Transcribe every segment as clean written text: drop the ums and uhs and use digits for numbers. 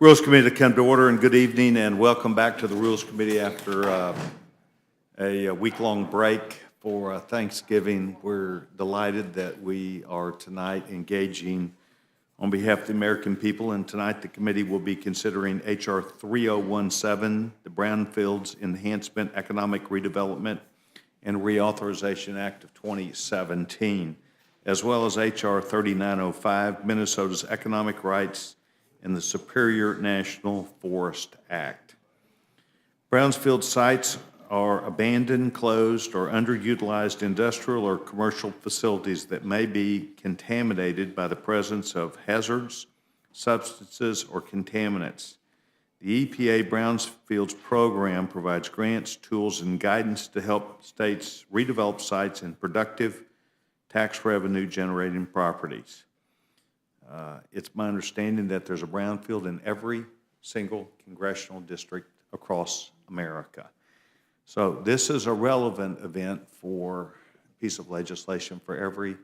Rules Committee to come to order, and good evening and welcome back to the Rules Committee after a week-long break for Thanksgiving. We're delighted that we are tonight engaging on behalf of the American people, and tonight the committee will be considering H.R. 3017, the Brownfields Enhancement, Economic Redevelopment, and Reauthorization Act of 2017, as well as H.R. 3905, Minnesota's Economic Rights and the Superior National Forest Act. Brownfield sites are abandoned, closed, or underutilized industrial or commercial facilities that may be contaminated by the presence of hazards, substances, or contaminants. The EPA Brownfields program provides grants, tools, and guidance to help states redevelop sites in productive, tax revenue generating properties. It's my understanding that there's a brownfield in every single congressional district across America. So this is a relevant event for a piece of legislation for every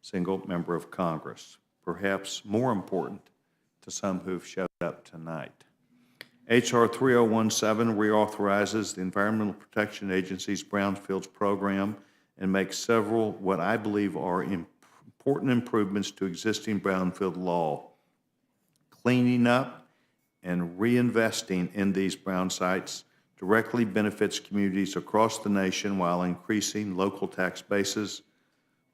single member of Congress, perhaps more important to some who've showed up tonight. H.R. 3017 reauthorizes the Environmental Protection Agency's Brownfields program and makes several what I believe are important improvements to existing brownfield law. Cleaning up and reinvesting in these brown sites directly benefits communities across the nation while increasing local tax bases,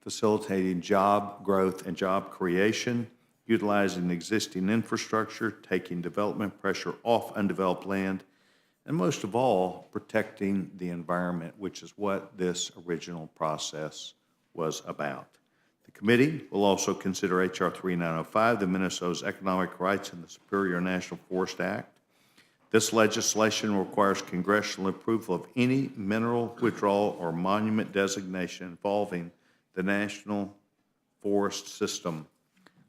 facilitating job growth and job creation, utilizing existing infrastructure, taking development pressure off undeveloped land, and most of all, protecting the environment, which is what this original process was about. The committee will also consider H.R. 3905, the Minnesota's Economic Rights and the Superior National Forest Act. This legislation requires congressional approval of any mineral withdrawal or monument designation involving the National Forest System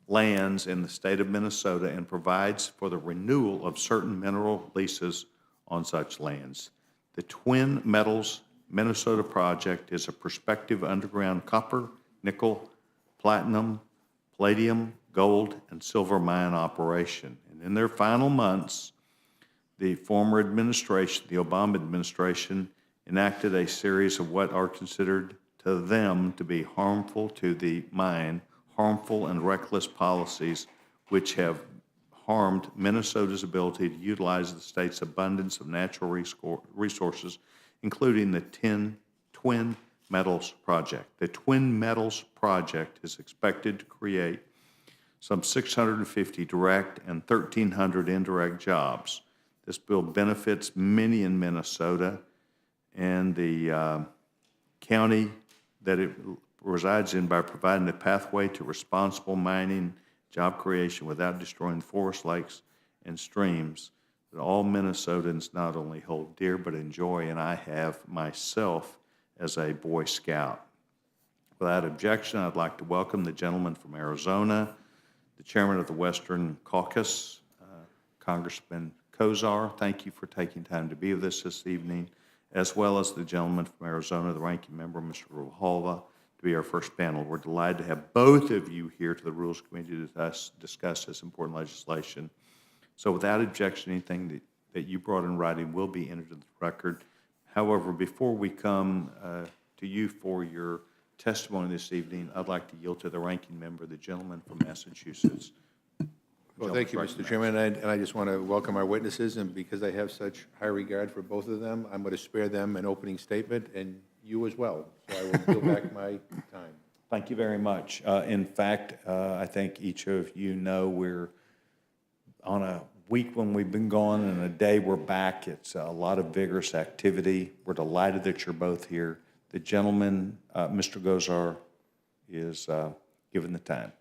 lands in the state of Minnesota and provides for the renewal of certain mineral leases on such lands. The Twin Metals Minnesota project is a prospective underground copper, nickel, platinum, palladium, gold, and silver mine operation. And in their final months, the former administration, the Obama administration, enacted a series of what are considered to them to be harmful to the mine, harmful and reckless policies which have harmed Minnesota's ability to utilize the state's abundance of natural resources, including the Twin Metals Project. The Twin Metals Project is expected to create some 650 direct and 1,300 indirect jobs. This bill benefits many in Minnesota and the county that it resides in by providing a pathway to responsible mining, job creation without destroying forest, lakes, and streams that all Minnesotans not only hold dear but enjoy, and I have myself as a Boy Scout. Without objection, I'd like to welcome the gentleman from Arizona, the chairman of the Western Caucus, Congressman Kozar. Thank you for taking time to be with us this evening, as well as the gentleman from Arizona, the ranking member, Mr. Ruhalva, to be our first panel. We're delighted to have both of you here to the Rules Committee to discuss this important legislation. So without objection, anything that you brought in writing will be entered into the record. However, before we come to you for your testimony this evening, I'd like to yield to the ranking member, the gentleman from Massachusetts. Well, thank you, Mr. Chairman, and I just want to welcome our witnesses, and because I have such high regard for both of them, I'm going to spare them an opening statement, and you as well. So I will yield back my time. Thank you very much. In fact, I think each of you know we're on a week when we've been gone and a day we're back. It's a lot of vigorous activity. We're delighted that you're both here. The gentleman, Mr. Gozar, is given the time.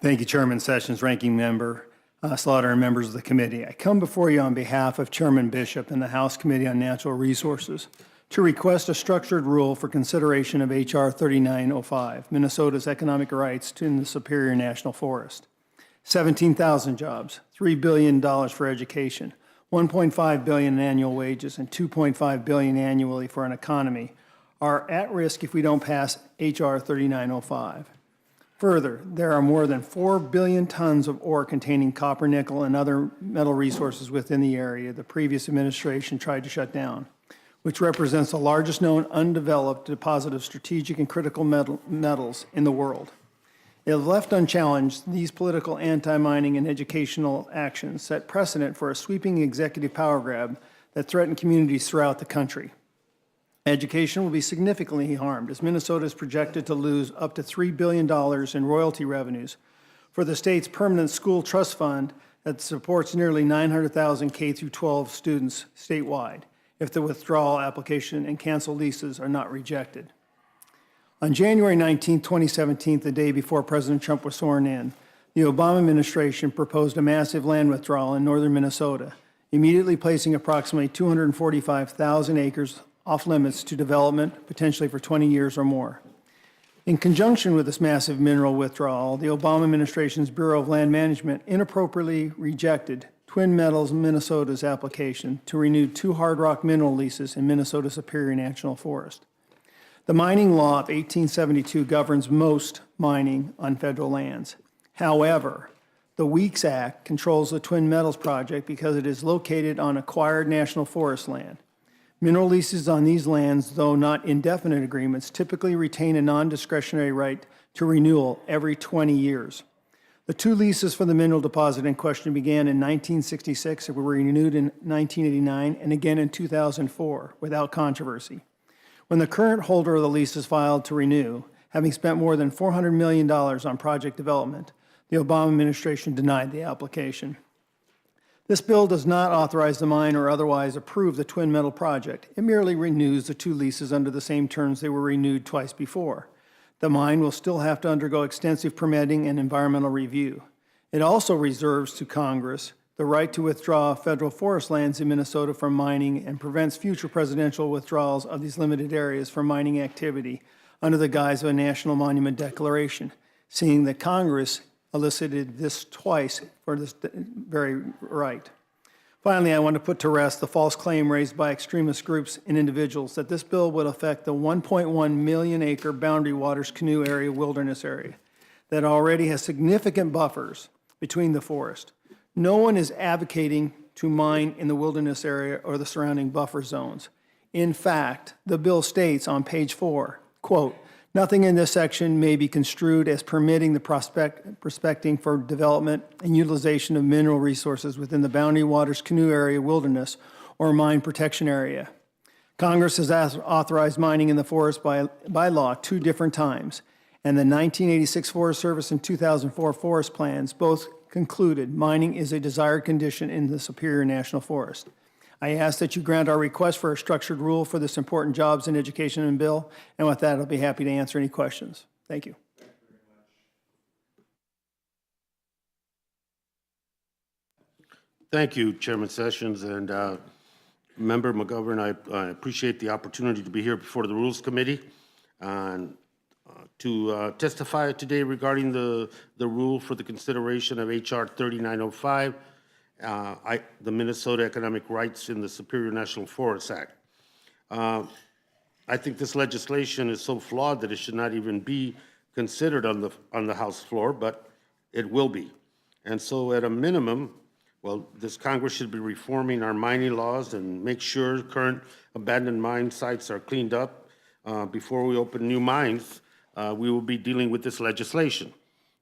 Thank you, Chairman Sessions, Ranking Member Slaughter, and members of the committee. I come before you on behalf of Chairman Bishop and the House Committee on Natural Resources to request a structured rule for consideration of H.R. 3905, Minnesota's economic rights in the Superior National Forest. 17,000 jobs, $3 billion for education, $1.5 billion in annual wages, and $2.5 billion annually for an economy are at risk if we don't pass H.R. 3905. Further, there are more than 4 billion tons of ore containing copper, nickel, and other metal resources within the area the previous administration tried to shut down, which represents the largest known undeveloped deposit of strategic and critical metals in the world. If left unchallenged, these political anti-mining and educational actions set precedent for a sweeping executive power grab that threaten communities throughout the country. Education will be significantly harmed as Minnesota is projected to lose up to $3 billion in royalty revenues for the state's permanent school trust fund that supports nearly 900,000 K-12 students statewide if the withdrawal application and cancel leases are not rejected. On January 19, 2017, the day before President Trump was sworn in, the Obama administration proposed a massive land withdrawal in northern Minnesota, immediately placing approximately 245,000 acres off limits to development, potentially for 20 years or more. In conjunction with this massive mineral withdrawal, the Obama administration's Bureau of Land Management inappropriately rejected Twin Metals Minnesota's application to renew 2 hard rock mineral leases in Minnesota Superior National Forest. The mining law of 1872 governs most mining on federal lands. However, the Weeks Act controls the Twin Metals project because it is located on acquired national forest land. Mineral leases on these lands, though not indefinite agreements, typically retain a non-discretionary right to renewal every 20 years. The 2 leases for the mineral deposit in question began in 1966 and were renewed in 1989 and again in 2004 without controversy. When the current holder of the leases filed to renew, having spent more than $400 million on project development, the Obama administration denied the application. This bill does not authorize the mine or otherwise approve the Twin Metal project. It merely renews the 2 leases under the same terms they were renewed twice before. The mine will still have to undergo extensive permitting and environmental review. It also reserves to Congress the right to withdraw federal forest lands in Minnesota from mining and prevents future presidential withdrawals of these limited areas from mining activity under the guise of a national monument declaration, seeing that Congress elicited this twice for this very right. Finally, I want to put to rest the false claim raised by extremist groups and individuals that this bill would affect the 1.1 million acre Boundary Waters Canoe Area wilderness area that already has significant buffers between the forest. No one is advocating to mine in the wilderness area or the surrounding buffer zones. In fact, the bill states on page 4, quote, "Nothing in this section may be construed as permitting the prospecting for development and utilization of mineral resources within the Boundary Waters Canoe Area wilderness or mine protection area." Congress has authorized mining in the forest by law 2 different times, and the 1986 Forest Service and 2004 forest plans both concluded mining is a desired condition in the Superior National Forest. I ask that you grant our request for a structured rule for this important jobs and education and bill, and with that, I'll be happy to answer any questions. Thank you. Thank you, Chairman Sessions and Member McGovern. I appreciate the opportunity to be here before the Rules Committee and to testify today regarding the rule for the consideration of H.R. 3905, the Minnesota Economic Rights in the Superior National Forest Act. I think this legislation is so flawed that it should not even be considered on the House floor, but it will be. And so at a minimum, well, this Congress should be reforming our mining laws and make sure current abandoned mine sites are cleaned up before we open new mines. We will be dealing with this legislation.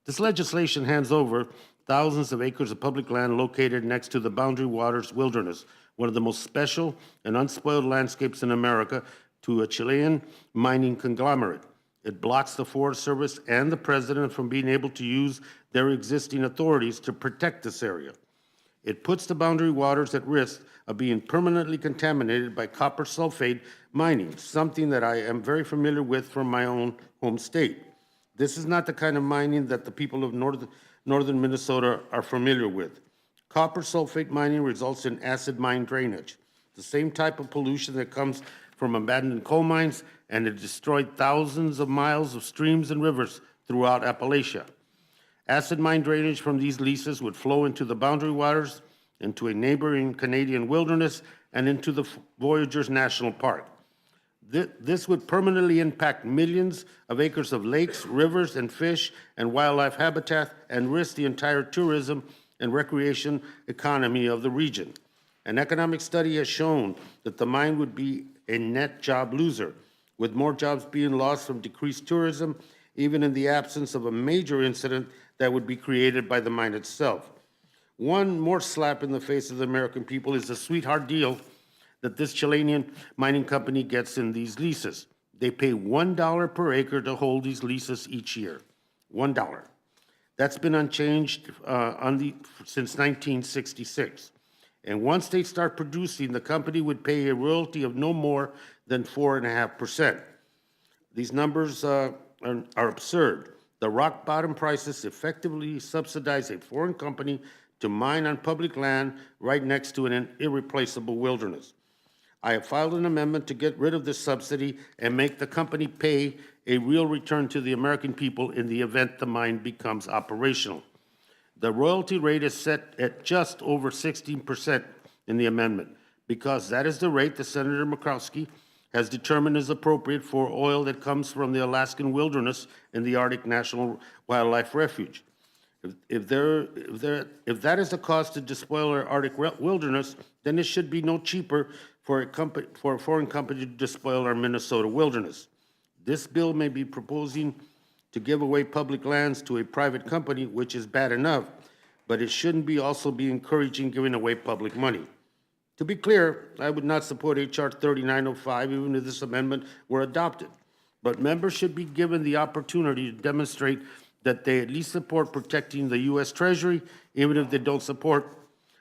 This legislation hands over thousands of acres of public land located next to the Boundary Waters Wilderness, one of the most special and unspoiled landscapes in America, to a Chilean mining conglomerate. It blocks the Forest Service and the President from being able to use their existing authorities to protect this area. It puts the Boundary Waters at risk of being permanently contaminated by copper sulfate mining, something that I am very familiar with from my own home state. This is not the kind of mining that the people of northern Minnesota are familiar with. Copper sulfate mining results in acid mine drainage, the same type of pollution that comes from abandoned coal mines, and it destroyed thousands of miles of streams and rivers throughout Appalachia. Acid mine drainage from these leases would flow into the Boundary Waters, into a neighboring Canadian wilderness, and into the Voyageurs National Park. This would permanently impact millions of acres of lakes, rivers, and fish and wildlife habitat and risk the entire tourism and recreation economy of the region. An economic study has shown that the mine would be a net job loser, with more jobs being lost from decreased tourism, even in the absence of a major incident that would be created by the mine itself. One more slap in the face of the American people is the sweetheart deal that this Chilean mining company gets in these leases. They pay $1 per acre to hold these leases each year. $1. That's been unchanged since 1966. And once they start producing, the company would pay a royalty of no more than 4.5%. These numbers are absurd. The rock bottom prices effectively subsidize a foreign company to mine on public land right next to an irreplaceable wilderness. I have filed an amendment to get rid of this subsidy and make the company pay a real return to the American people in the event the mine becomes operational. The royalty rate is set at just over 16% in the amendment, because that is the rate that Senator Murkowski has determined is appropriate for oil that comes from the Alaskan wilderness and the Arctic National Wildlife Refuge. If that is the cost to despoil our Arctic wilderness, then it should be no cheaper for a foreign company to despoil our Minnesota wilderness. This bill may be proposing to give away public lands to a private company, which is bad enough, but it shouldn't be also be encouraging giving away public money. To be clear, I would not support H.R. 3905 even if this amendment were adopted, but members should be given the opportunity to demonstrate that they at least support protecting the U.S. Treasury, even if they don't support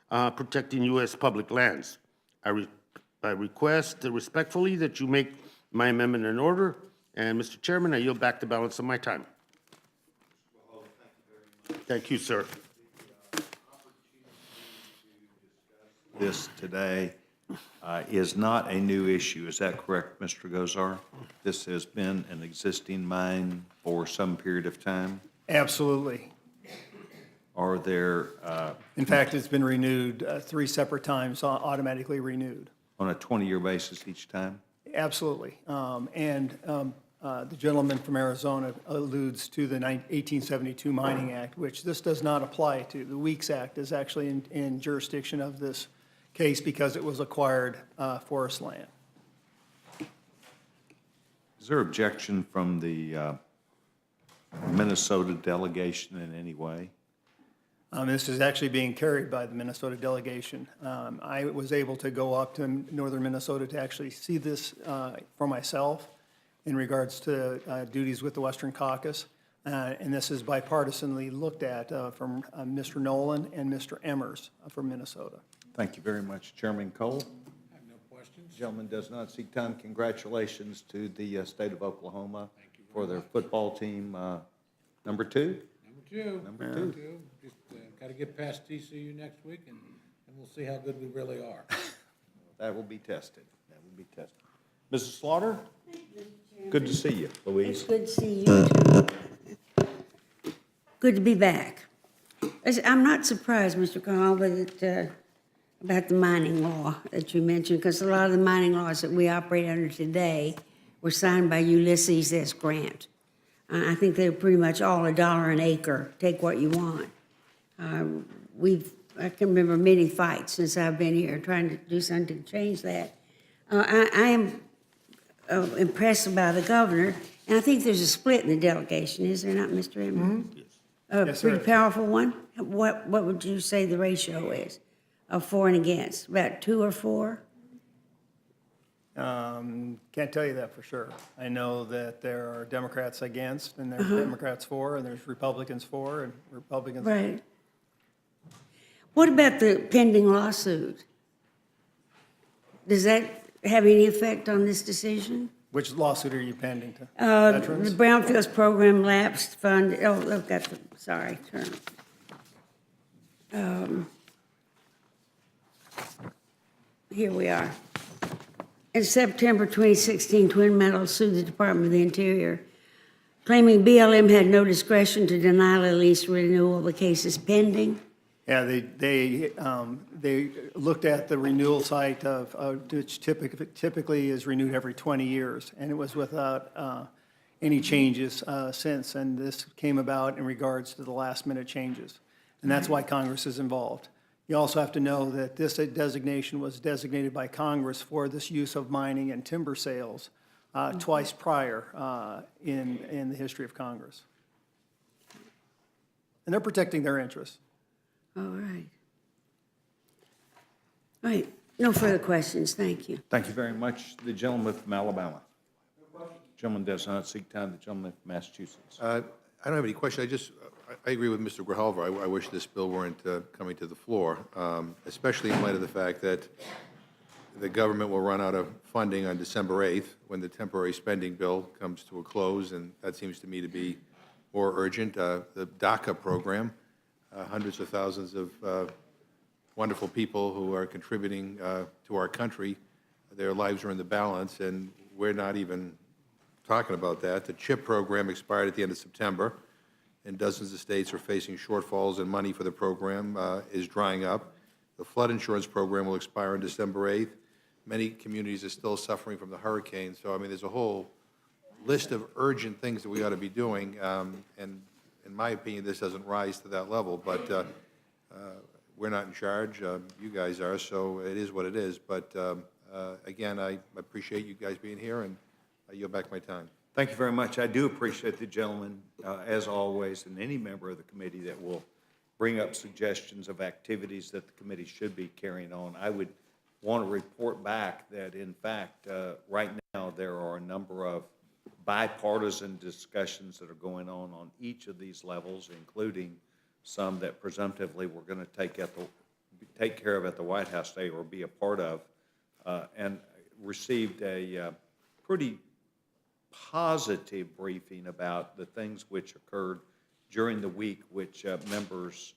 protecting U.S. public lands. I request respectfully that you make my amendment in order, and Mr. Chairman, I yield back the balance of my time. Thank you, sir. This today is not a new issue. Is that correct, Mr. Gozar? This has been an existing mine for some period of time? Absolutely. Are there, In fact, it's been renewed 3 separate times, automatically renewed. on a 20-year basis each time? Absolutely. The gentleman from Arizona alludes to the 1872 Mining Act, which this does not apply to. The Weeks Act is actually in jurisdiction of this case because it was acquired forest land. Is there objection from the Minnesota delegation in any way? This is actually being carried by the Minnesota delegation. I was able to go up to northern Minnesota to actually see this for myself in regards to duties with the Western Caucus. And this is bipartisanly looked at from Mr. Nolan and Mr. Emmers from Minnesota. Thank you very much, Chairman Cole. I have no questions. Gentleman does not seek time. Congratulations to the state of Oklahoma for their football team, number 2. Number two. Just got to get past TCU next week, and we'll see how good we really are. That will be tested. That will be tested. Mrs. Slaughter? Good to see you, Louise. It's good to see you, too. Good to be back. I'm not surprised, Mr. Connell, about the mining law that you mentioned, because a lot of the mining laws that we operate under today were signed by Ulysses S. Grant. I think they're pretty much all $1 an acre, take what you want. I can remember many fights since I've been here trying to do something to change that. I am impressed by the governor, and I think there's a split in the delegation, is there not, Mr. Emmer? A Yes, pretty sir. powerful one? What would you say the ratio is of for and against? About 2 or 4? Can't tell you that for sure. I know that there are Democrats against, and there's Democrats for, and there's Republicans for, and Republicans. Right. What about the pending lawsuit? Does that have any effect on this decision? Which lawsuit are you pending to? The Veterans? Brownfields Program lapsed fund, I've got the, sorry, turn. Here we are. In September 2016, Twin Metals sued the Department of the Interior, claiming BLM had no discretion to deny the lease renewal. The case is pending. Yeah, they looked at the renewal site which typically is renewed every 20 years, and it was without any changes since, and this came about in regards to the last-minute changes. And that's why Congress is involved. You also have to know that this designation was designated by Congress for this use of mining and timber sales twice prior in the history of Congress. And they're protecting their interests. All right. All right, no further questions, thank you. Thank you very much. The gentleman from Alabama. Gentleman does not seek time. The gentleman from Massachusetts. I don't have any question. I agree with Mr. Grijalva. I wish this bill weren't coming to the floor, especially in light of the fact that the government will run out of funding on December 8th when the temporary spending bill comes to a close, and that seems to me to be more urgent. The DACA program, hundreds of thousands of wonderful people who are contributing to our country, their lives are in the balance, and we're not even talking about that. The CHIP program expired at the end of September, and dozens of states are facing shortfalls, and money for the program is drying up. The flood insurance program will expire on December 8th. Many communities are still suffering from the hurricane, so I mean, there's a whole list of urgent things that we ought to be doing, and in my opinion, this doesn't rise to that level, but we're not in charge. You guys are, so it is what it is. But again, I appreciate you guys being here, and I yield back my time. Thank you very much. I do appreciate the gentleman, as always, and any member of the committee that will bring up suggestions of activities that the committee should be carrying on. I would want to report back that, in fact, right now there are a number of bipartisan discussions that are going on each of these levels, including some that presumptively we're going to take care of at the White House today or be a part of, and received a pretty positive briefing about the things which occurred during the week, which members,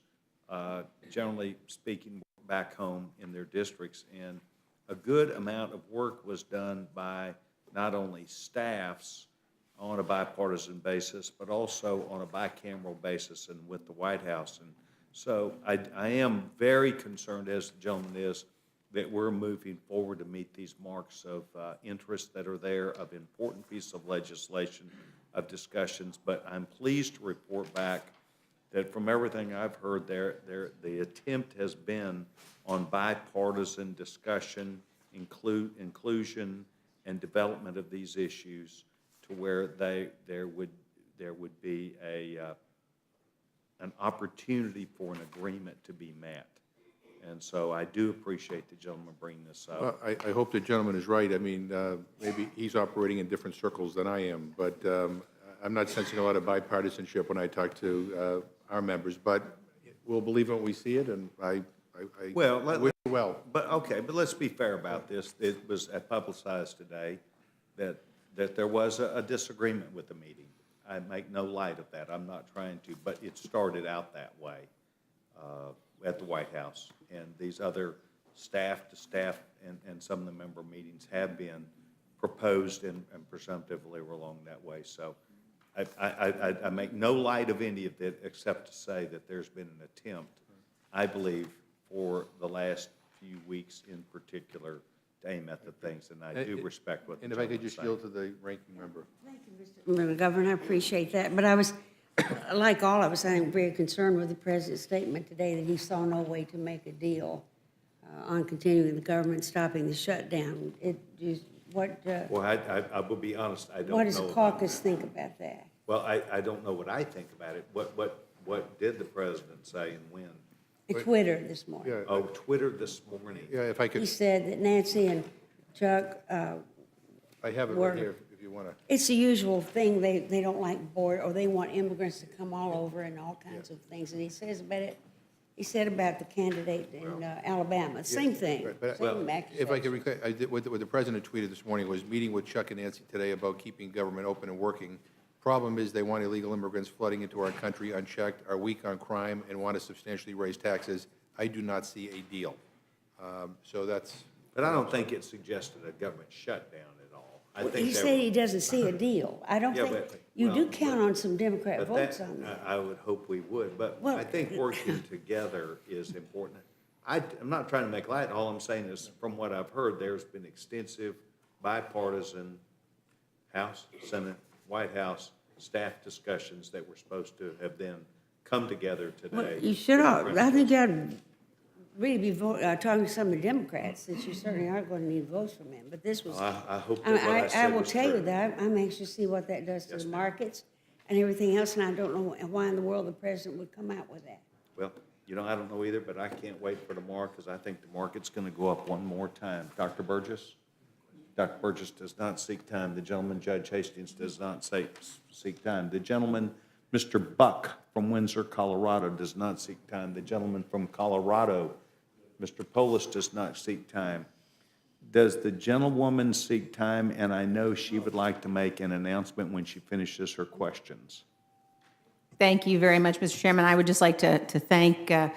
generally speaking, back home in their districts. And a good amount of work was done by not only staffs on a bipartisan basis, but also on a bicameral basis and with the White House. And so I am very concerned, as the gentleman is, that we're moving forward to meet these marks of interest that are there, of important pieces of legislation, of discussions. But I'm pleased to report back that from everything I've heard the attempt has been on bipartisan discussion, inclusion, and development of these issues to where there would be an opportunity for an agreement to be met. And so I do appreciate the gentleman bringing this up. Well, I hope the gentleman is right. I mean, maybe he's operating in different circles than I am, but I'm not sensing a lot of bipartisanship when I talk to our members. But we'll believe it when we see it, and I wish you well. But let's be fair about this. It was publicized today that there was a disagreement with the meeting. I make no light of that. I'm not trying to, but it started out that way at the White House. And these other staff-to-staff and some of the member meetings have been proposed and presumptively were along that way. So I make no light of any of it except to say that there's been an attempt, I believe, for the last few weeks in particular to aim at the things, and I do respect what the And if I could gentleman's just saying. yield to the ranking member. Thank you, Mr. Governor, I appreciate that. But I was, like all of us, I'm very concerned with the president's statement today that he saw no way to make a deal on continuing the government stopping the shutdown. Well, I will be honest, I don't know. What does the about caucus that. think about that? Well, I don't know what I think about it. What did the president say and when? Twitter this morning. Yeah, Oh, Twitter this morning. yeah, if I He could, said that Nancy and Chuck, I have it were- right here if you want to. it's the usual thing, they don't like board, or they want immigrants to come all over and all kinds of things. And he says about it, he said about the candidate in Alabama, same thing, Right, but same If I could, accusation. what the president tweeted this morning was meeting with Chuck and Nancy today about keeping government open and working. Problem is, they want illegal immigrants flooding into our country unchecked, are weak on crime, and want to substantially raise taxes. I do not see a deal. So that's. But I don't think it suggested a government shutdown at all. I think He that- said he doesn't see a deal. I don't Yeah, think, but- you do well, count on some Democrat But votes on that. I would hope we would, but Well- I think working together is important. I'm not trying to make light, all I'm saying is, from what I've heard, there's been extensive bipartisan House, Senate, White House staff discussions that were supposed to have then come together Well, today. you should all, I think you ought to really be talking to some of the Democrats, since you certainly aren't going to need votes from them, but this was. I hope that what I I said will was tell you true. that, I'm anxious to see what that does to the markets and everything else, and I don't know why in the world the president would come out with that. Well, I don't know either, but I can't wait for tomorrow, because I think the market's going to go up one more time. Dr. Burgess? Dr. Burgess does not seek time. The gentleman, Judge Hastings, does not seek time. The gentleman, Mr. Buck from Windsor, Colorado, does not seek time. The gentleman from Colorado, Mr. Polis, does not seek time. Does the gentlewoman seek time? And I know she would like to make an announcement when she finishes her questions. Thank you very much, Mr. Chairman. I would just like to thank Mr.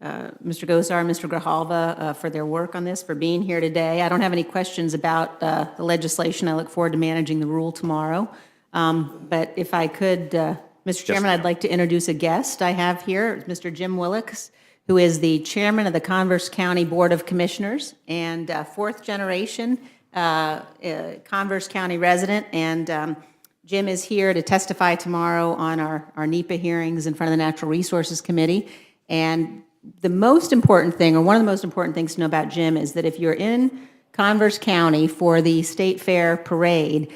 Gosar and Mr. Grijalva for their work on this, for being here today. I don't have any questions about the legislation. I look forward to managing the rule tomorrow. But if I could, Mr. Chairman, I'd like to introduce a guest I have here, Mr. Jim Willix, who is the chairman of the Converse County Board of Commissioners and fourth generation Converse County resident. And Jim is here to testify tomorrow on our NEPA hearings in front of the Natural Resources Committee. And the most important thing, or one of the most important things to know about Jim, is that if you're in Converse County for the State Fair Parade,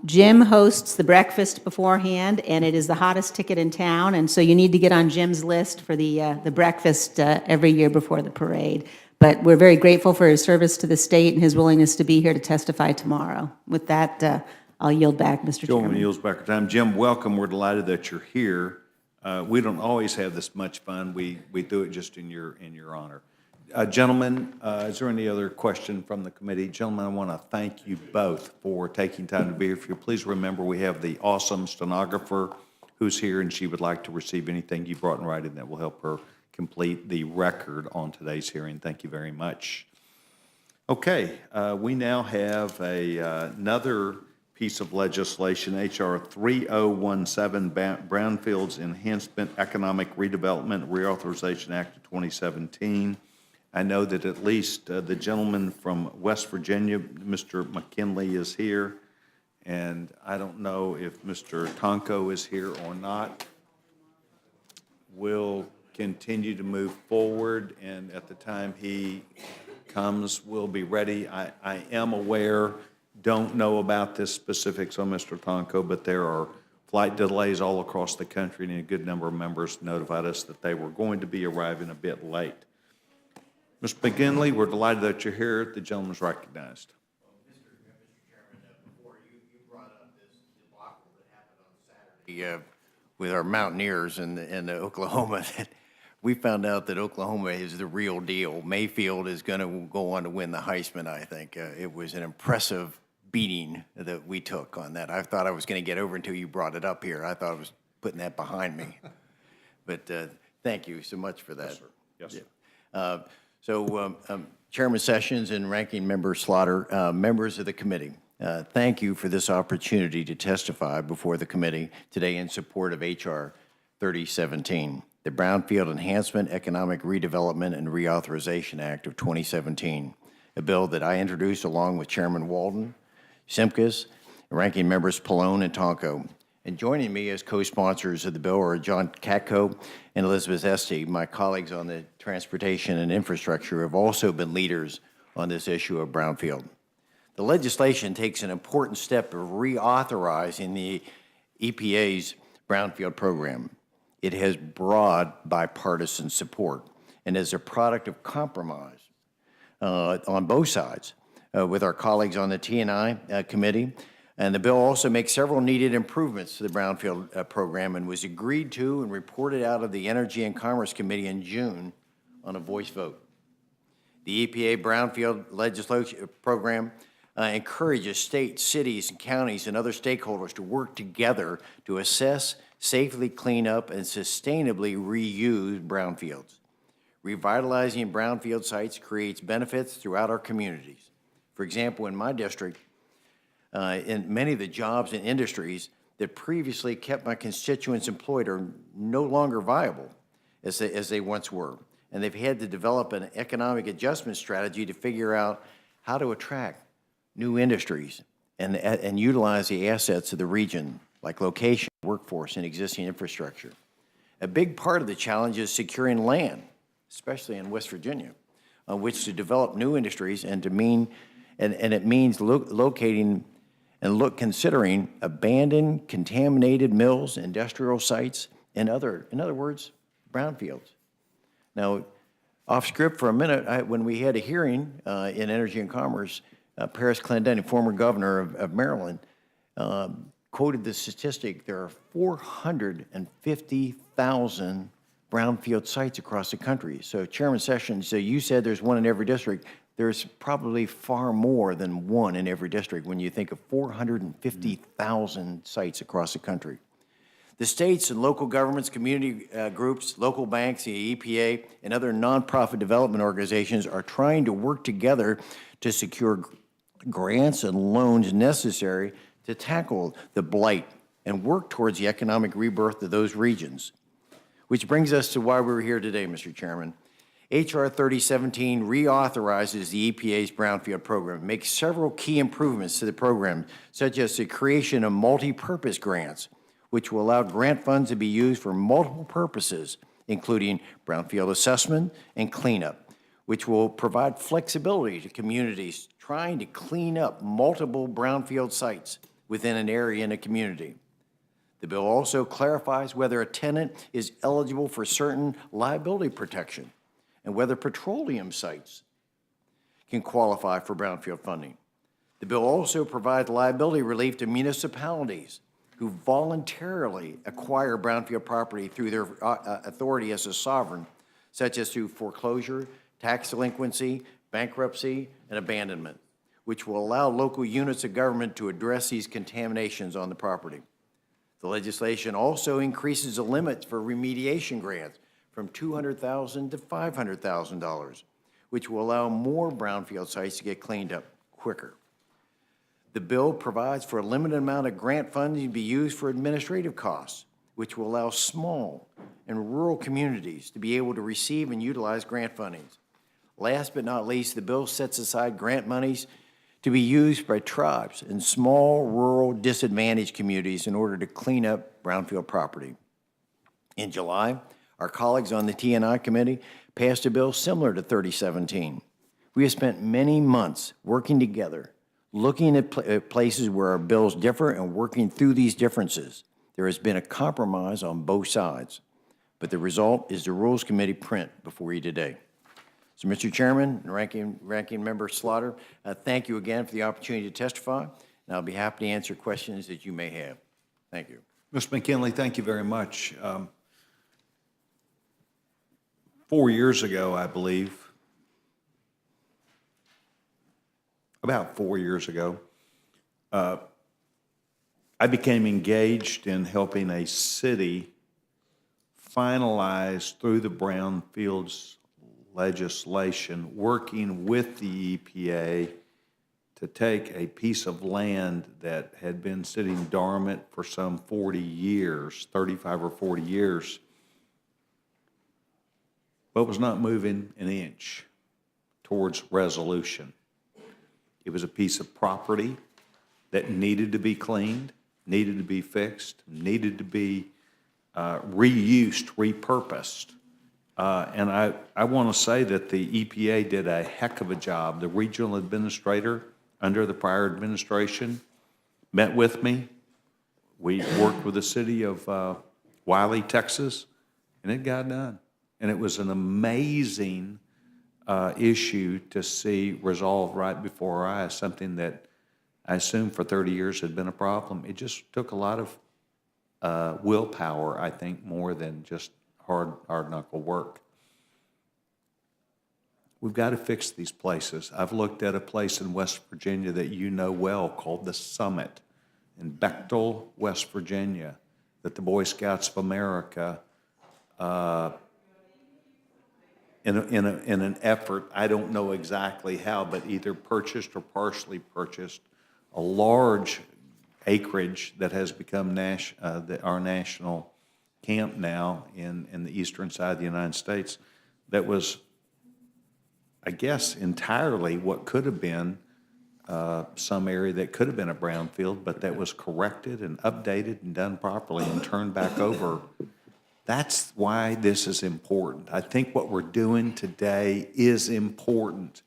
Jim hosts the breakfast beforehand, and it is the hottest ticket in town, and so you need to get on Jim's list for the breakfast every year before the parade. But we're very grateful for his service to the state and his willingness to be here to testify tomorrow. With that, I'll yield back, Mr. Joel Chairman. yields back our time. Jim, welcome. We're delighted that you're here. We don't always have this much fun. We do it just in your honor. Gentlemen, is there any other question from the committee? Gentlemen, I want to thank you both for taking time to be here. If you please remember, we have the awesome stenographer who's here, and she would like to receive anything you brought in writing that will help her complete the record on today's hearing. Thank you very much. Okay, we now have another piece of legislation, H.R. 3017, Brownfields Enhancement Economic Redevelopment Reauthorization Act of 2017. I know that at least the gentleman from West Virginia, Mr. McKinley, is here, and I don't know if Mr. Tonko is here or not. We'll continue to move forward, and at the time he comes, we'll be ready. I am aware, don't know about the specifics on Mr. Tonko, but there are flight delays all across the country, and a good number of members notified us that they were going to be arriving a bit late. Mr. McGinley, we're delighted that you're here. The gentleman's recognized. Mr. Chairman, before you brought up this debacle that happened on Saturday with our Mountaineers in Oklahoma, we found out that Oklahoma is the real deal. Mayfield is going to go on to win the Heisman, I think. It was an impressive beating that we took on that. I thought I was going to get over until you brought it up here. I thought I was putting that behind me. But thank you so much for that. Yes, sir. Yes, sir. Chairman Sessions and Ranking Member Slaughter, members of the committee, thank you for this opportunity to testify before the committee today in support of H.R. 3017, the Brownfield Enhancement Economic Redevelopment and Reauthorization Act of 2017, a bill that I introduced along with Chairman Walden, Simkus, and Ranking Members Pallone and Tonko. And joining me as co-sponsors of the bill are John Katko and Elizabeth Esty. My colleagues on the Transportation and Infrastructure have also been leaders on this issue of Brownfield. The legislation takes an important step of reauthorizing the EPA's Brownfield program. It has broad bipartisan support and is a product of compromise on both sides with our colleagues on the T&I committee. And the bill also makes several needed improvements to the Brownfield program and was agreed to and reported out of the Energy and Commerce Committee in June on a voice vote. The EPA Brownfield legislation program encourages states, cities, and counties and other stakeholders to work together to assess, safely clean up, and sustainably reuse brownfields. Revitalizing brownfield sites creates benefits throughout our communities. For example, in my district, and many of the jobs and industries that previously kept my constituents employed are no longer viable as they once were. And they've had to develop an economic adjustment strategy to figure out how to attract new industries and utilize the assets of the region, like location, workforce, and existing infrastructure. A big part of the challenge is securing land, especially in West Virginia, on which to develop new industries and it means locating and considering abandoned, contaminated mills, industrial sites, and in other words, brownfields. Now, off script for a minute, when we had a hearing in Energy and Commerce, Paris Clendenin, former governor of Maryland, quoted the statistic: there are 450,000 brownfield sites across the country. So, Chairman Sessions, you said there's one in every district. There's probably far more than one in every district when you think of 450,000 sites across the country. The states and local governments, community groups, local banks, the EPA, and other nonprofit development organizations are trying to work together to secure grants and loans necessary to tackle the blight and work towards the economic rebirth of those regions. Which brings us to why we're here today, Mr. Chairman. H.R. 3017 reauthorizes the EPA's Brownfield program, makes several key improvements to the program, such as the creation of multi-purpose grants, which will allow grant funds to be used for multiple purposes, including brownfield assessment and cleanup, which will provide flexibility to communities trying to clean up multiple brownfield sites within an area in a community. The bill also clarifies whether a tenant is eligible for certain liability protection and whether petroleum sites can qualify for brownfield funding. The bill also provides liability relief to municipalities who voluntarily acquire brownfield property through their authority as a sovereign, such as through foreclosure, tax delinquency, bankruptcy, and abandonment, which will allow local units of government to address these contaminations on the property. The legislation also increases the limits for remediation grants from $200,000 to $500,000, which will allow more brownfield sites to get cleaned up quicker. The bill provides for a limited amount of grant funding to be used for administrative costs, which will allow small and rural communities to be able to receive and utilize grant fundings. Last but not least, the bill sets aside grant monies to be used by tribes in small, rural, disadvantaged communities in order to clean up brownfield property. In July, our colleagues on the T&I committee passed a bill similar to 3017. We have spent many months working together, looking at places where our bills differ and working through these differences. There has been a compromise on both sides, but the result is the Rules Committee print before you today. So, Mr. Chairman and Ranking Member Slaughter, thank you again for the opportunity to testify, and I'll be happy to answer questions that you may have. Thank you. Mr. McKinley, thank you very much. 4 years ago, I believe, about 4 years ago, I became engaged in helping a city finalize through the brownfields legislation, working with the EPA to take a piece of land that had been sitting dormant for some 40 years, 35 or 40 years, but was not moving an inch towards resolution. It was a piece of property that needed to be cleaned, needed to be fixed, needed to be reused, repurposed. And I want to say that the EPA did a heck of a job. The regional administrator under the prior administration met with me. We worked with the city of Wiley, Texas, and it got done. And it was an amazing issue to see resolved right before our eyes, something that I assume for 30 years had been a problem. It just took a lot of willpower, I think, more than just hard knuckle work. We've got to fix these places. I've looked at a place in West Virginia that you know well called the Summit in Bechtel, West Virginia, that the Boy Scouts of America, in an effort, I don't know exactly how, but either purchased or partially purchased a large acreage that has become our national camp now in the eastern side of the United States that was, I guess, entirely what could have been some area that could have been a brownfield, but that was corrected and updated and done properly and turned back over. That's why this is important. I think what we're doing today is important.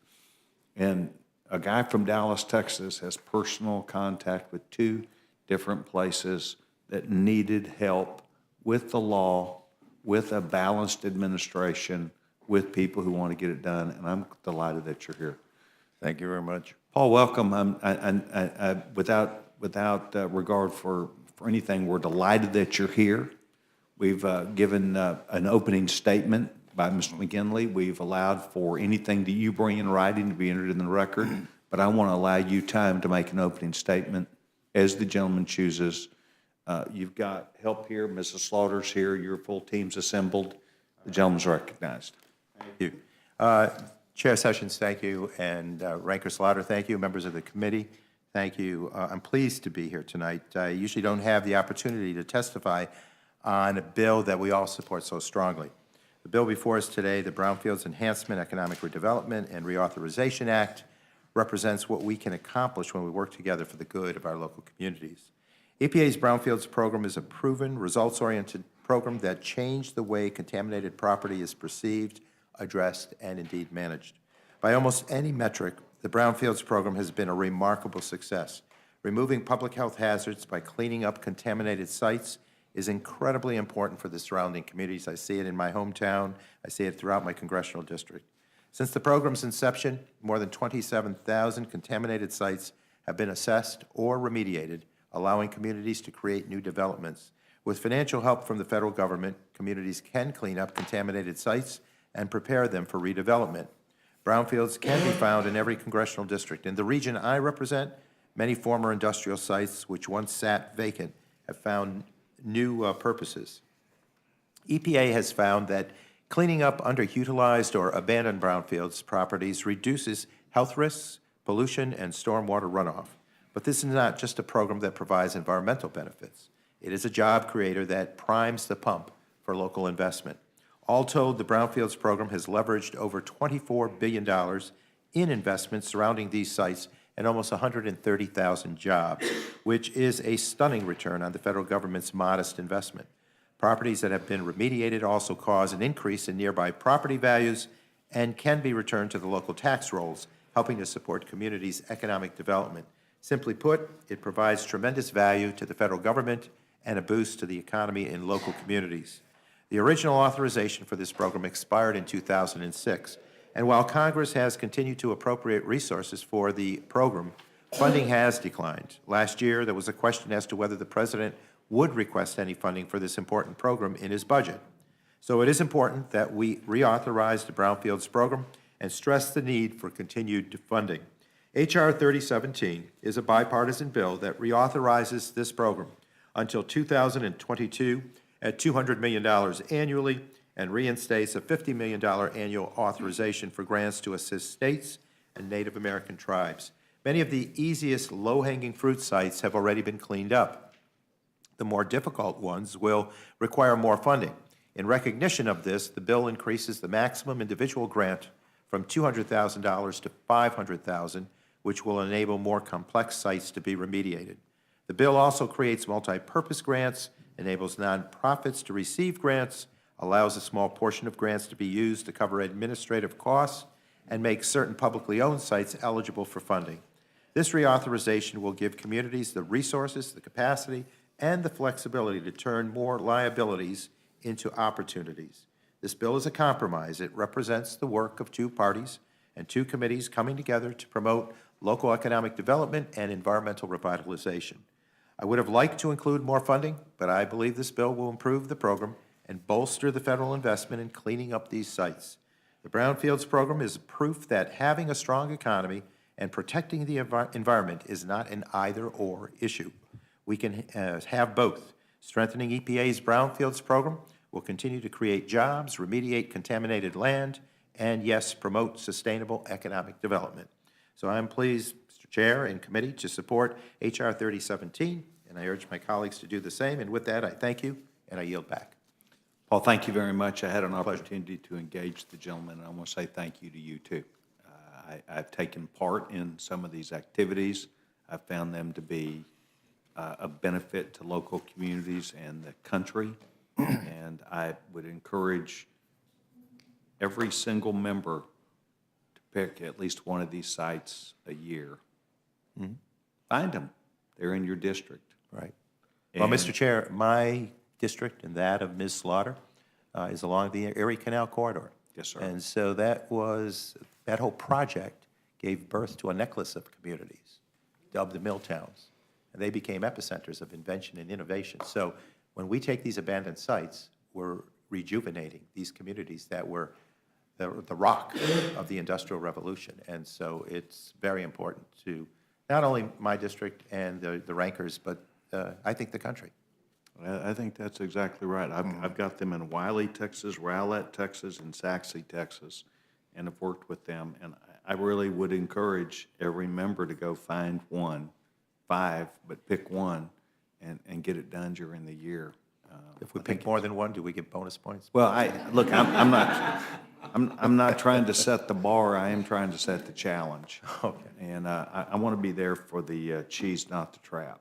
And a guy from Dallas, Texas, has personal contact with 2 different places that needed help with the law, with a balanced administration, with people who want to get it done, and I'm delighted that you're here. Thank you very much. Paul, welcome. Without regard for anything, we're delighted that you're here. We've given an opening statement by Mr. McGinley. We've allowed for anything that you bring in writing to be entered in the record, but I want to allow you time to make an opening statement as the gentleman chooses. You've got help here. Mrs. Slaughter's here. Your full team's assembled. The gentleman's recognized. Thank you. Chair Sessions, thank you, and Ranker Slaughter, thank you. Members of the committee, thank you. I'm pleased to be here tonight. I usually don't have the opportunity to testify on a bill that we all support so strongly. The bill before us today, the Brownfields Enhancement, Economic Redevelopment, and Reauthorization Act, represents what we can accomplish when we work together for the good of our local communities. EPA's Brownfields program is a proven, results-oriented program that changed the way contaminated property is perceived, addressed, and indeed managed. By almost any metric, the Brownfields program has been a remarkable success. Removing public health hazards by cleaning up contaminated sites is incredibly important for the surrounding communities. I see it in my hometown. I see it throughout my congressional district. Since the program's inception, more than 27,000 contaminated sites have been assessed or remediated, allowing communities to create new developments. With financial help from the federal government, communities can clean up contaminated sites and prepare them for redevelopment. Brownfields can be found in every congressional district. In the region I represent, many former industrial sites which once sat vacant have found new purposes. EPA has found that cleaning up underutilized or abandoned brownfields properties reduces health risks, pollution, and stormwater runoff. But this is not just a program that provides environmental benefits. It is a job creator that primes the pump for local investment. All told, the Brownfields program has leveraged over $24 billion in investments surrounding these sites and almost 130,000 jobs, which is a stunning return on the federal government's modest investment. Properties that have been remediated also cause an increase in nearby property values and can be returned to the local tax rolls, helping to support communities' economic development. Simply put, it provides tremendous value to the federal government and a boost to the economy in local communities. The original authorization for this program expired in 2006, and while Congress has continued to appropriate resources for the program, funding has declined. Last year, there was a question as to whether the President would request any funding for this important program in his budget. So it is important that we reauthorize the Brownfields program and stress the need for continued funding. H.R. 3017 is a bipartisan bill that reauthorizes this program until 2022 at $200 million annually and reinstates a $50 million annual authorization for grants to assist states and Native American tribes. Many of the easiest low-hanging fruit sites have already been cleaned up. The more difficult ones will require more funding. In recognition of this, the bill increases the maximum individual grant from $200,000 to $500,000, which will enable more complex sites to be remediated. The bill also creates multi-purpose grants, enables nonprofits to receive grants, allows a small portion of grants to be used to cover administrative costs, and makes certain publicly owned sites eligible for funding. This reauthorization will give communities the resources, the capacity, and the flexibility to turn more liabilities into opportunities. This bill is a compromise. It represents the work of 2 parties and 2 committees coming together to promote local economic development and environmental revitalization. I would have liked to include more funding, but I believe this bill will improve the program and bolster the federal investment in cleaning up these sites. The Brownfields program is proof that having a strong economy and protecting the environment is not an either-or issue. We can have both. Strengthening EPA's Brownfields program will continue to create jobs, remediate contaminated land, and, yes, promote sustainable economic development. So I'm pleased, Mr. Mr. Chair and committee, to support H.R. 3017, and I urge my colleagues to do the same. And with that, I thank you, and I yield back. Paul, thank you very much. I had an opportunity to engage the gentleman, and I want to say thank you to you, too. I've taken part in some of these activities. I've found them to be a benefit to local communities and the country, and I would encourage every single member to pick at least one of these sites a year. Find them. They're in your district. Right. Well, And- Mr. Chair, my district and that of Ms. Slaughter is along the Erie Canal corridor. Yes, sir. And so that whole project gave birth to a necklace of communities, dubbed the Mill Towns. And they became epicenters of invention and innovation. So when we take these abandoned sites, we're rejuvenating these communities that were the rock of the Industrial Revolution. And so it's very important to not only my district and the rankers, but I think the country. I think that's exactly right. I've got them in Wiley, Texas, Rowlett, Texas, and Saxe, Texas, and have worked with them. And I really would encourage every member to go find one, 5, but pick one and get it done during the year. If we pick more than one, do we get bonus points? Well, I'm not trying to set the bar. I am trying to set the challenge. Okay. And I want to be there for the cheese, not the trap.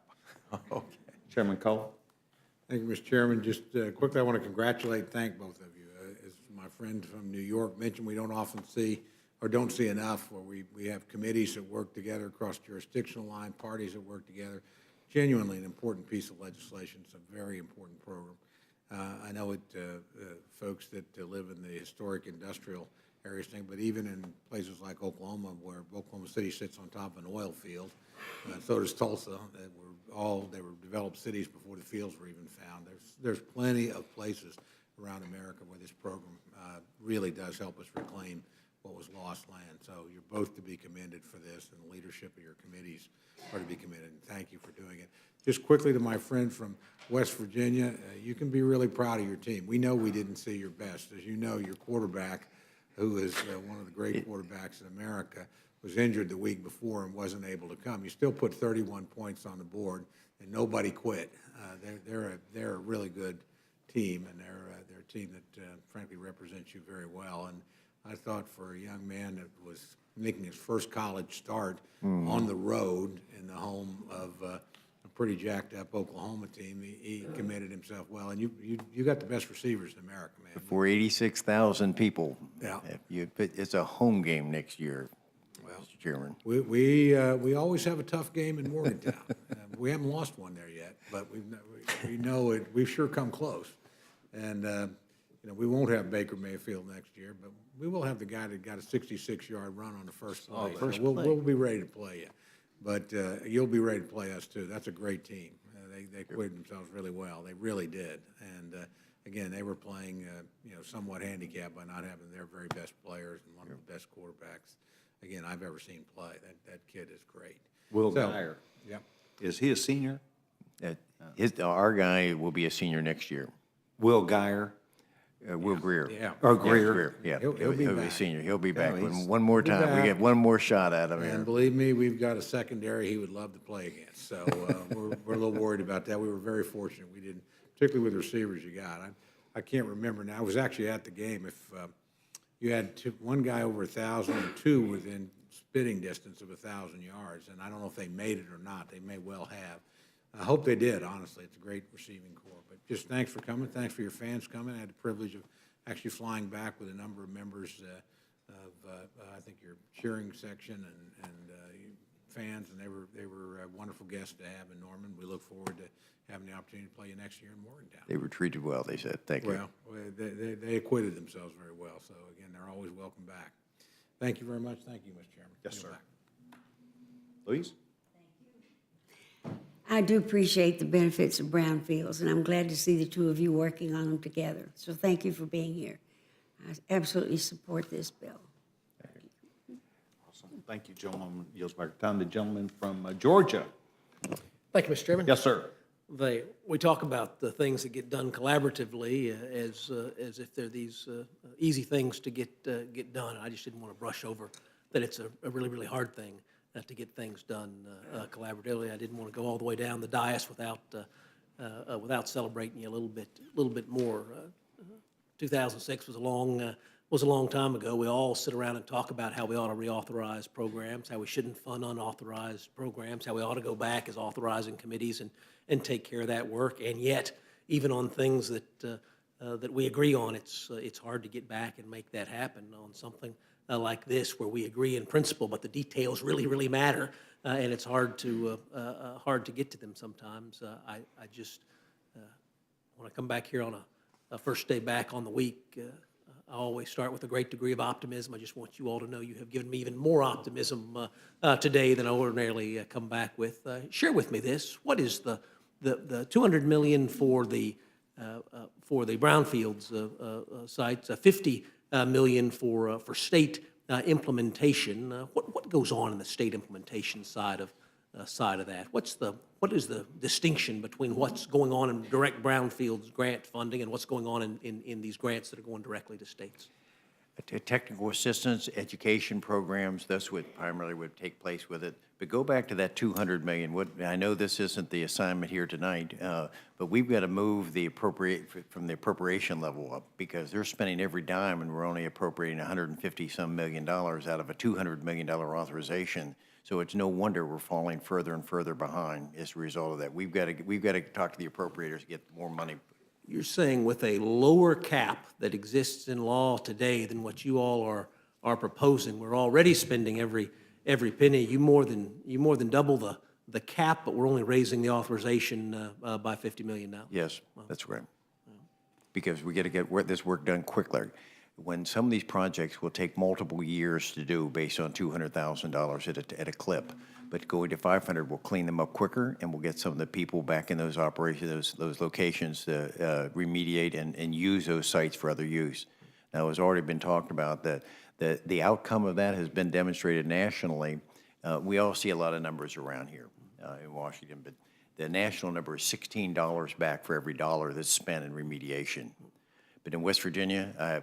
Okay. Chairman Cole? Thank you, Mr. Chairman. Just quickly, I want to congratulate and thank both of you. As my friend from New York mentioned, we don't often see, or don't see enough, where we have committees that work together across jurisdictional line, parties that work together. Genuinely an important piece of legislation. It's a very important program. I know it, folks that live in the historic industrial areas think, but even in places like Oklahoma, where Oklahoma City sits on top of an oil field, so does Tulsa. They were developed cities before the fields were even found. There's plenty of places around America where this program really does help us reclaim what was lost land. So you're both to be commended for this, and the leadership of your committees are to be commended. And thank you for doing it. Just quickly to my friend from West Virginia, you can be really proud of your team. We know we didn't see your best. As you know, your quarterback, who is one of the great quarterbacks in America, was injured the week before and wasn't able to come. You still put 31 points on the board, and nobody quit. They're a really good team, and they're a team that frankly represents you very well. And I thought for a young man that was making his first college start on the road in the home of a pretty jacked up Oklahoma team, he committed himself well. And you got the best receivers in America, man. For 86,000 people. Yeah. It's a home game next year, Mr. Chairman. We always have a tough game in Morgantown. We haven't lost one there yet, but we know it. We've sure come close, and we won't have Baker Mayfield next year, but we will have the guy that got a 66-yard run on the first play. So we'll be ready to play you, but you'll be ready to play us too. That's a great team. They acquitted themselves really well. They really did, and again, they were playing somewhat handicapped by not having their very best players and one of the best quarterbacks again I've ever seen play. That kid is great. Will Geyer. Yeah. Is he a senior? Our guy will be a senior next year. Will Geyer? Will Greer. Yeah. Or Greer? Yeah, He'll be a back. senior. He'll be back. he's- One more time. We back. get one more shot at him And here. believe me, we've got a secondary he would love to play against. So we're a little worried about that. We were very fortunate. We didn't, particularly with the receivers you got. I can't remember now. I was actually at the game. If you had one guy over 1,000 and two within spitting distance of 1,000 yards, and I don't know if they made it or not. They may well have. I hope they did, honestly. It's a great receiving corps. But just thanks for coming. Thanks for your fans coming. I had the privilege of actually flying back with a number of members of, I think, your cheering section and fans, and they were wonderful guests to have in Norman. We look forward to having the opportunity to play you next year in Morgantown. They were treated well, they said. Thank you. Well, they acquitted themselves very well. So, again, they're always welcome back. Thank you very much. Thank you, Mr. Chairman. Yes, Yield sir. back. Louise? I do appreciate the benefits of brownfields, and I'm glad to see the two of you working on them together. So thank you for being here. I absolutely support this bill. Awesome. Thank you, gentleman. Yields back time to the gentleman from Georgia. Thank you, Mr. Chairman. Yes, sir. We talk about the things that get done collaboratively as if they're these easy things to get done. I just didn't want to brush over that it's a really, really hard thing to get things done collaboratively. I didn't want to go all the way down the dais without celebrating you a little bit more. 2006 was a long time ago. We all sit around and talk about how we ought to reauthorize programs, how we shouldn't fund unauthorized programs, how we ought to go back as authorizing committees and take care of that work. And yet, even on things that we agree on, it's hard to get back and make that happen on something like this, where we agree in principle, but the details really matter, and it's hard to get to them sometimes. I just want to come back here on a first day back on the week. I always start with a great degree of optimism. I just want you all to know you have given me even more optimism today than I ordinarily come back with. Share with me this. What is the $200 million for the brownfields sites, $50 million for state implementation? What goes on in the state implementation side of that? What is the distinction between what's going on in direct brownfields grant funding and what's going on in these grants that are going directly to states? Technical assistance, education programs, that's what primarily would take place with it. But go back to that $200 million. I know this isn't the assignment here tonight, but we've got to move from the appropriation level up, because they're spending every dime and we're only appropriating $150-some million out of a $200 million authorization. So it's no wonder we're falling further and further behind as a result of that. We've got to talk to the appropriators to get more money. You're saying with a lower cap that exists in law today than what you all are proposing, we're already spending every penny. You more than double the cap, but we're only raising the authorization by $50 million now. Yes, that's right. Because we got to get this work done quickly. When some of these projects will take multiple years to do based on $200,000 at a clip, but going to 500 will clean them up quicker, and we'll get some of the people back in those operations, those locations to remediate and use those sites for other use. Now, it's already been talked about that the outcome of that has been demonstrated nationally. We all see a lot of numbers around here in Washington, but the national number is $16 back for every dollar that's spent in remediation. But in West Virginia,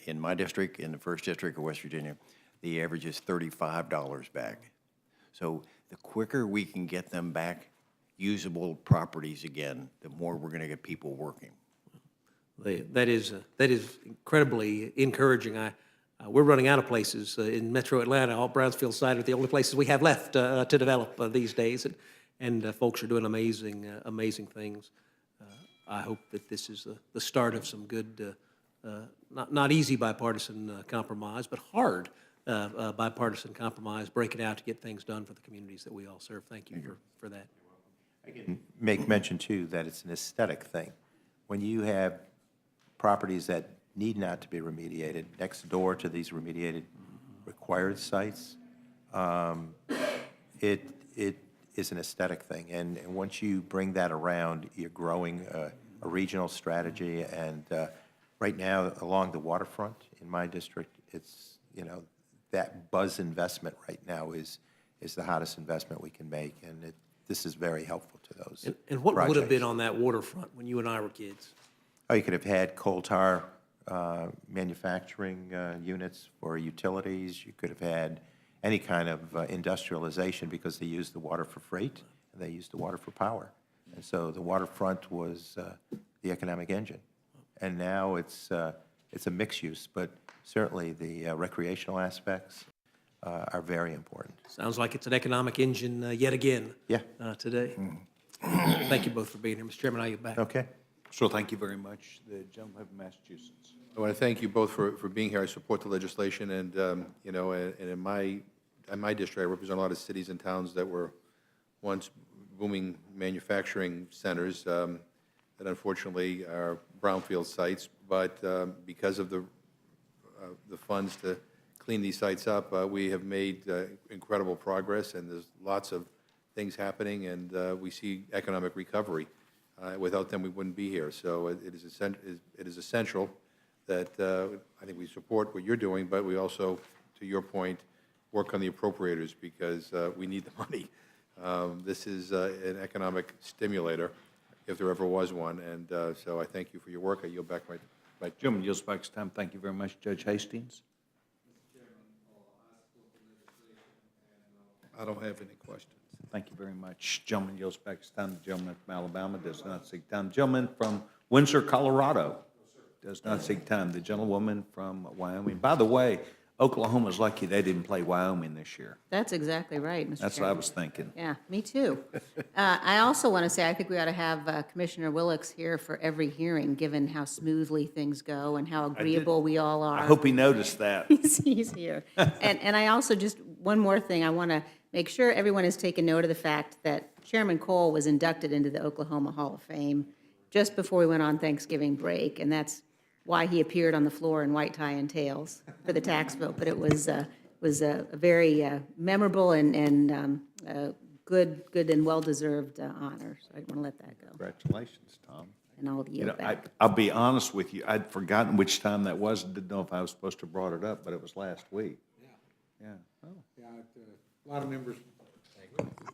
in my district, in the 1st District of West Virginia, the average is $35 back. So the quicker we can get them back usable properties again, the more we're going to get people working. That is incredibly encouraging. We're running out of places in Metro Atlanta. All Brownsfield side are the only places we have left to develop these days, and folks are doing amazing things. I hope that this is the start of some good, not easy bipartisan compromise, but hard bipartisan compromise, breaking out to get things done for the communities that we all serve. Thank you for that. I can make mention, too, that it's an aesthetic thing. When you have properties that need not to be remediated next door to these remediated required sites, it is an aesthetic thing. And once you bring that around, you're growing a regional strategy. And right now, along the waterfront in my district, it's, that buzz investment right now is the hottest investment we can make. And this is very helpful to those And what would have projects. been on that waterfront when you and I were kids? Oh, you could have had coal tar manufacturing units for utilities. You could have had any kind of industrialization, because they used the water for freight and they used the water for power. And so the waterfront was the economic engine. And now it's a mixed use, but certainly the recreational aspects are very important. Sounds like it's an economic engine yet again. Yeah. Today. Thank you both for being here. Mr. Chairman, I yield back. Okay. So thank you very much. The gentleman from Massachusetts. I want to thank you both for being here. I support the legislation, and, and in my district, I represent a lot of cities and towns that were once booming manufacturing centers that unfortunately are brownfield sites, but because of the funds to clean these sites up, we have made incredible progress, and there's lots of things happening, and we see economic recovery. Without them, we wouldn't be here. So it is essential that I think we support what you're doing, but we also, to your point, work on the appropriators, because we need the money. This is an economic stimulator, if there ever was one, and so I thank you for your work. I yield back my Gentleman yields back his time. Thank you very much. Judge Hastings. I don't have any questions. Thank you very much. Gentleman yields back his time. The gentleman from Alabama does not seek time. Gentleman from Windsor, Colorado does not seek time. The gentlewoman from Wyoming. By the way, Oklahoma's lucky they didn't play Wyoming this year. That's exactly right, Mr. That's what I Chairman. was thinking. Yeah, me too. I also want to say, I think we ought to have Commissioner Willicks here for every hearing, given how smoothly things go and how agreeable we all are. I hope he noticed that. He's here. And I also, just one more thing, I want to make sure everyone has taken note of the fact that Chairman Cole was inducted into the Oklahoma Hall of Fame just before we went on Thanksgiving break, and that's why he appeared on the floor in white tie and tails for the tax vote. But it was a very memorable and good and well-deserved honor. So I didn't want to let that go. Congratulations, Tom. And I'll yield back. I'll be honest with you, I'd forgotten which time that was, didn't know if I was supposed to have brought it up, but it was last week. Yeah. Oh. Yeah, a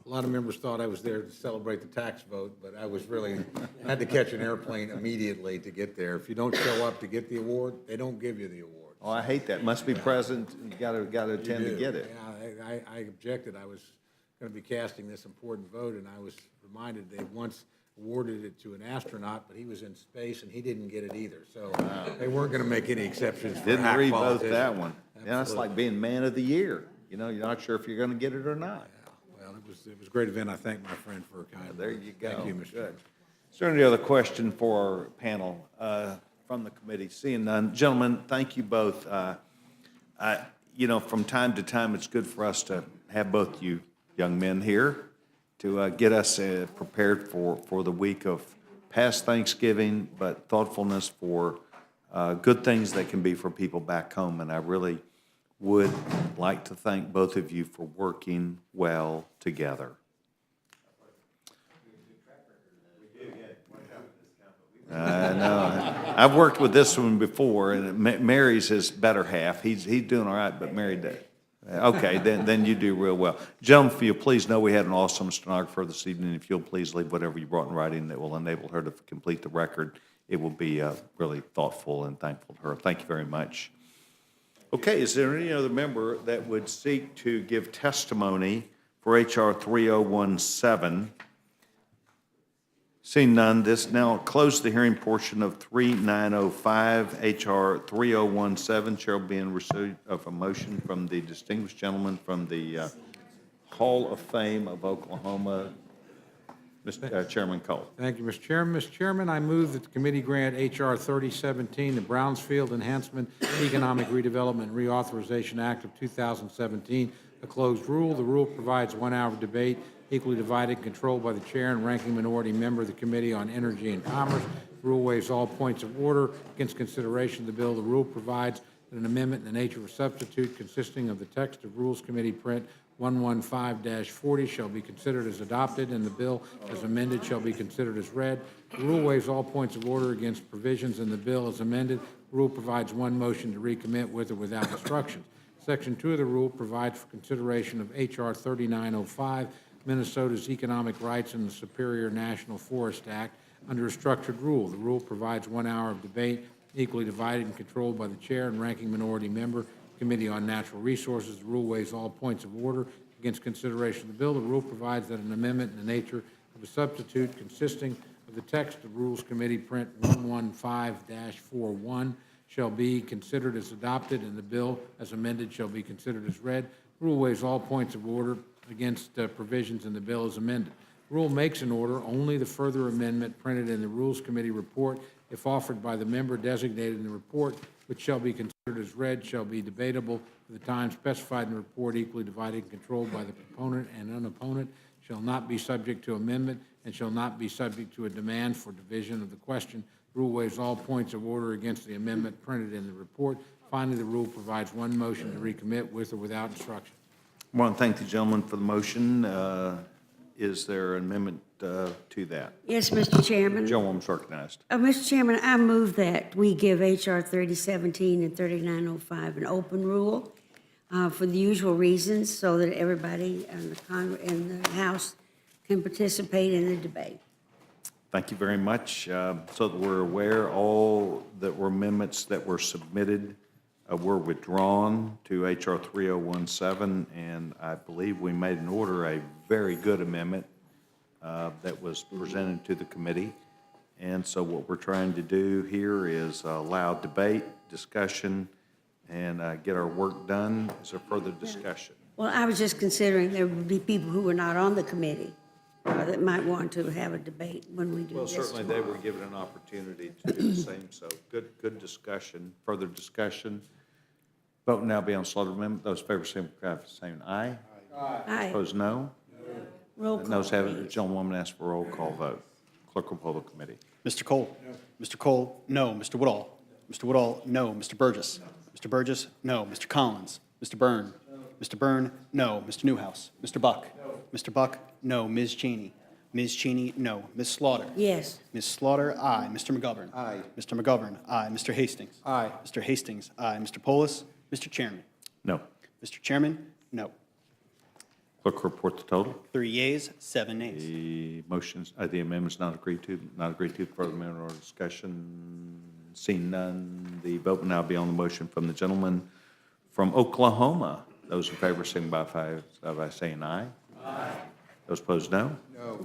lot of members thought I was there to celebrate the tax vote, but I was really, had to catch an airplane immediately to get there. If you don't show up to get the award, they don't give you the award. Oh, I hate that. Must be present, you gotta attend to get it. Yeah, I objected. I was going to be casting this important vote, and I was reminded they once awarded it to an astronaut, but he was in space and he didn't get it either. So they weren't going to make any exceptions for Didn't hack revote politicians. that one. Yeah, that's Absolutely. like being man of the year. You know, you're not sure if you're gonna get it or not. Well, it was a great event. I thank my friend for a kind word. There you go. Thank you, Mr. Good. Chairman. Is there any other question for our panel from the committee? Seeing none. Gentlemen, thank you both. You know, from time to time, it's good for us to have both you young men here to get us prepared for the week of past Thanksgiving, but thoughtfulness for good things that can be for people back home. And I really would like to thank both of you for working well together. I know. I've worked with this one before, and Mary's his better half. He's doing all right, but Mary did. Okay, then you do real well. Gentlemen, if you'll please know we had an awesome stenographer this evening. If you'll please leave whatever you brought in writing that will enable her to complete the record, it will be really thoughtful and thankful to her. Thank you very much. Okay, is there any other member that would seek to give testimony for H.R. 3017? Seeing none, this now close the hearing portion of 3905, H.R. 3017. Shall be in receipt of a motion from the distinguished gentleman from the Hall of Fame of Oklahoma, Mr. Chairman Cole. Thank you, Mr. Chairman. Mr. Chairman, I move that the committee grant H.R. 3017, the Brownsfield Enhancement Economic Redevelopment and Reauthorization Act of 2017, a closed rule. The rule provides 1 hour of debate, equally divided and controlled by the chair and ranking minority member of the Committee on Energy and Commerce. The rule waives all points of order against consideration of the bill. The rule provides that an amendment in the nature of a substitute consisting of the text of Rules Committee print 115-40 shall be considered as adopted, and the bill as amended shall be considered as read. The rule waives all points of order against provisions in the bill as amended. The rule provides one motion to recommit with or without instructions. Section 2 of the rule provides for consideration of H.R. 3905, Minnesota's Economic Rights in the Superior National Forest Act, under a structured rule. The rule provides 1 hour of debate, equally divided and controlled by the chair and ranking minority member, Committee on Natural Resources. The rule waives all points of order against consideration of the bill. The rule provides that an amendment in the nature of a substitute consisting of the text of Rules Committee print 115-41 shall be considered as adopted, and the bill as amended shall be considered as read. The rule waives all points of order against provisions in the bill as amended. The rule makes an order only the further amendment printed in the Rules Committee report, if offered by the member designated in the report, which shall be considered as read, shall be debatable for the time specified in the report, equally divided and controlled by the proponent and unopponent, shall not be subject to amendment, and shall not be subject to a demand for division of the question. The rule waives all points of order against the amendment printed in the report. Finally, the rule provides one motion to recommit with or without instruction. I want to thank the gentleman for the motion. Is there an amendment to that? Yes, Mr. Chairman. Gentlewoman's recognized. Mr. Chairman, I move that we give H.R. 3017 and 3905 an open rule for the usual reasons, so that everybody in the House can participate in the debate. Thank you very much. So that we're aware, all that were amendments that were submitted were withdrawn to HR 3017, and I believe we made an order, a very good amendment that was presented to the committee. And so what we're trying to do here is allow debate, discussion, and get our work done. Is there further discussion? Well, I was just considering there would be people who were not on the committee that might want to have a debate when we do Well, this. certainly they were given an opportunity to do the same, so good discussion, further discussion. Vote will now be on slaughter amendment. Those in favor signify by saying aye. Aye. Opposed, no. Roll call, Those have it, the please. gentlewoman asked for a roll call vote. Clerk will poll the committee. Mr. Cole? No. Mr. Cole, no. Mr. Woodall? Mr. Woodall, no. Mr. Burgess? Mr. Burgess, no. Mr. Collins? Mr. Byrne? Mr. Byrne, no. Mr. Newhouse? Mr. Buck? Mr. Buck, no. Ms. Cheney? Ms. Cheney, no. Ms. Slaughter? Yes. Ms. Slaughter, aye. Mr. McGovern? Aye. Mr. McGovern, aye. Mr. Hastings? Aye. Mr. Hastings, aye. Mr. Polis? Mr. Chairman? No. Mr. Chairman, no. Clerk will report the total. 3 yeas, 7 nays. The motions, the amendment's not agreed to, further amendment or discussion. Seeing none, the vote will now be on the motion from the gentleman from Oklahoma. Those in favor signify by saying aye. Aye. Those opposed, no. No.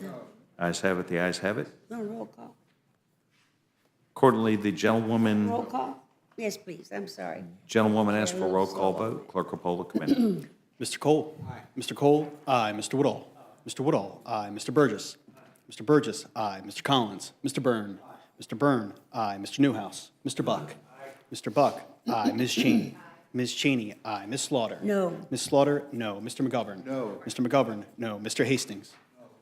Ayes have it, the ayes have it. No, roll call. Accordingly, the gentlewoman Roll call? Yes, please, I'm sorry. asked for a roll call vote. Clerk will poll the committee. Mr. Cole? Aye. Mr. Cole? Aye. Mr. Woodall? Mr. Woodall? Aye. Mr. Burgess? Mr. Burgess? Aye. Mr. Collins? Mr. Byrne? Mr. Byrne? Aye. Mr. Newhouse? Mr. Buck? Mr. Buck? Aye. Ms. Cheney? Ms. Cheney? Aye. Ms. Slaughter? No. Ms. Slaughter? No. Mr. McGovern? No. Mr. McGovern? No. Mr. Hastings?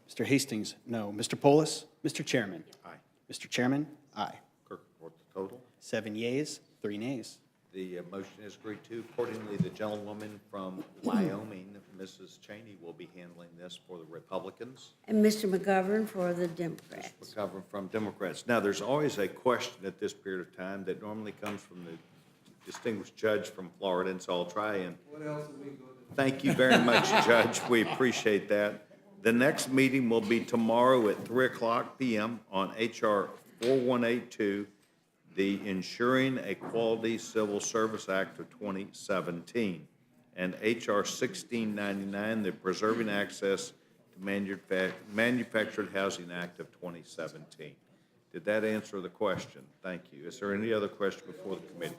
Mr. Hastings? No. Mr. Polis? Mr. Chairman? Aye. Mr. Chairman? Aye. Clerk report the total. 7 yeas, 3 nays. The motion is agreed to. Accordingly, the gentlewoman from Wyoming, Mrs. Cheney, will be handling this for the Republicans. And Mr. McGovern for the Democrats. Recover from Democrats. Now, there's always a question at this period of time that normally comes from the distinguished judge from Florida, and so I'll try and. What else are we going to do? Thank you very much, Judge. We appreciate that. The next meeting will be tomorrow at 3:00 p.m. on HR 4182, the Ensuring a Quality Civil Service Act of 2017, and HR 1699, the Preserving Access to Manufactured Housing Act of 2017. Did that answer the question? Thank you. Is there any other question before the committee?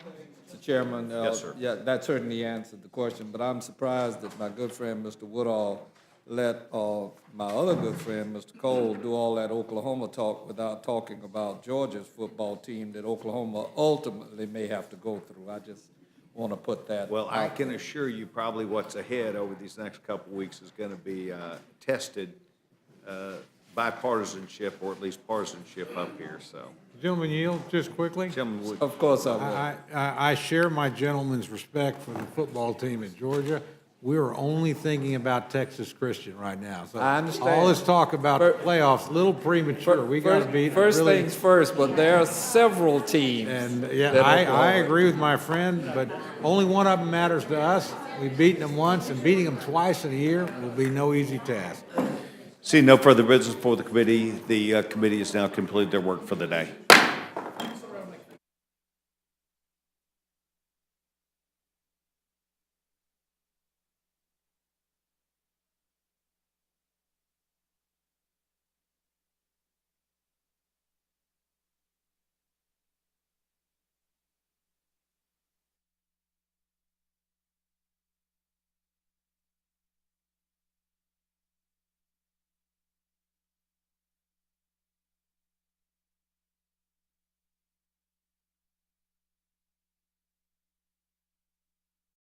Mr. Chairman. Yes, sir. Yeah, that certainly answered the question, but I'm surprised that my good friend, Mr. Woodall, let my other good friend, Mr. Cole, do all that Oklahoma talk without talking about Georgia's football team that Oklahoma ultimately may have to go through. I just want to put that Well, I out can there. assure you probably what's ahead over these next couple of weeks is going to be tested bipartisanship, or at least partisanship up here, so. Gentlemen, yield just quickly. Gentlemen, would. Of course I will. I share my gentleman's respect for the football team in Georgia. We're only thinking about Texas Christian right now. So I understand. all this talk about the playoffs, a little premature. We got to be First really. things first, but there are several teams. And, yeah, that I Oklahoma- agree with my friend, but only one of them matters to us. We've beaten them once, and beating them twice in a year will be no easy task. Seeing no further business for the committee, the committee has now completed their work for the day.